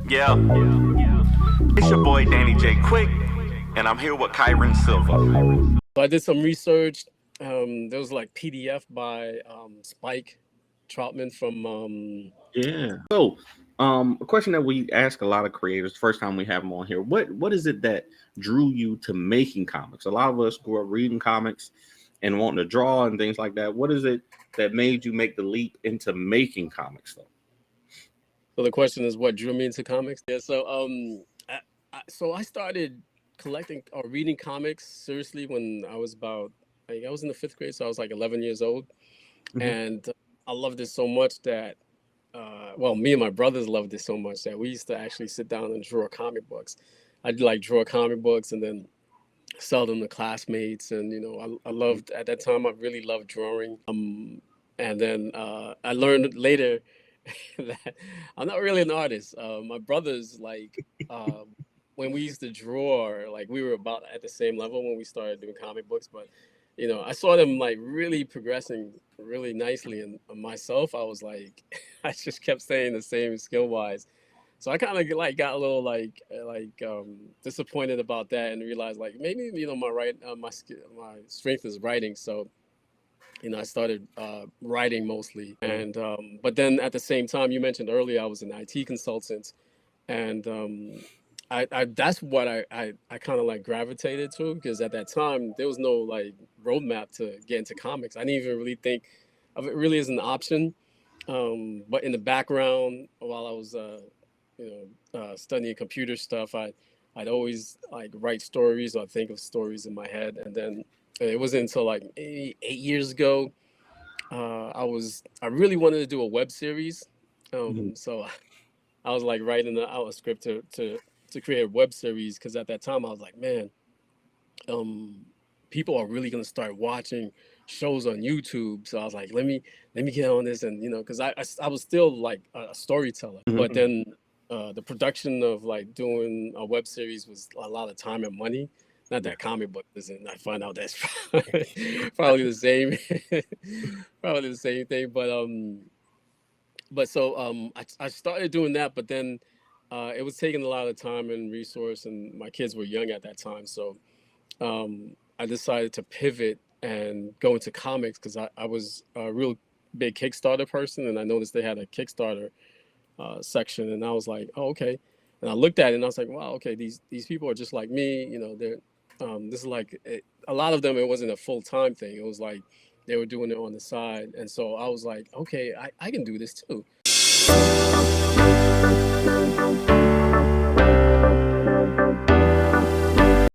Yeah, it's your boy Danny J. Quick, and I'm here with Kyron Silva. So I did some research. There was like PDF by Spike Troutman from Yeah. So, a question that we ask a lot of creators, first time we have them on here, what is it that drew you to making comics? A lot of us grew up reading comics and wanting to draw and things like that. What is it that made you make the leap into making comics, though? So the question is, what drew me into comics? Yeah. So I started collecting or reading comics seriously when I was about, like, I was in the fifth grade, so I was like 11 years old, Mhm. and I loved it so much that well, me and my brothers loved it so much that we used to actually sit down and draw comic books. I'd like draw comic books and then sell them to classmates, and I loved at that time. I really loved drawing. And then I learned later that I'm not really an artist. My brothers, like, when we used to draw, like, we were about at the same level when we started doing comic books. But I saw them like really progressing really nicely, and myself, I was like, I just kept staying the same skill wise. So I kind of like got a little disappointed about that, and realized like maybe my strength is writing. So I started writing mostly, and but then at the same time, you mentioned earlier I was an IT consultant, and I that's what I kind of like gravitated to, because at that time there was no like roadmap to get into comics. I didn't even really think of it really as an option. But in the background, while I was studying computer stuff, I'd always like write stories or think of stories in my head, and then it wasn't until like maybe 8 years ago I really wanted to do a web series. Mhm. So I was like writing out a script to create a web series, because at that time I was like, man, um, people are really gonna start watching shows on YouTube. So I was like, let me get on this, and because I was still like a storyteller, but Mhm. then the production of like doing a web series was a lot of time and money. Not Yeah. that comic book isn't. I find out that's probably the same, probably the same thing. But so I started doing that, but then it was taking a lot of time and resource, and my kids were young at that time. So I decided to pivot and go into comics, because I was a real big Kickstarter person, and I noticed they had a Kickstarter section, and I was like, oh, okay. And I looked at it and I was like, wow, okay, these people are just like me. They're this is like a lot of them. It wasn't a full time thing. It was like they were doing it on the side, and so I was like, okay, I can do this too.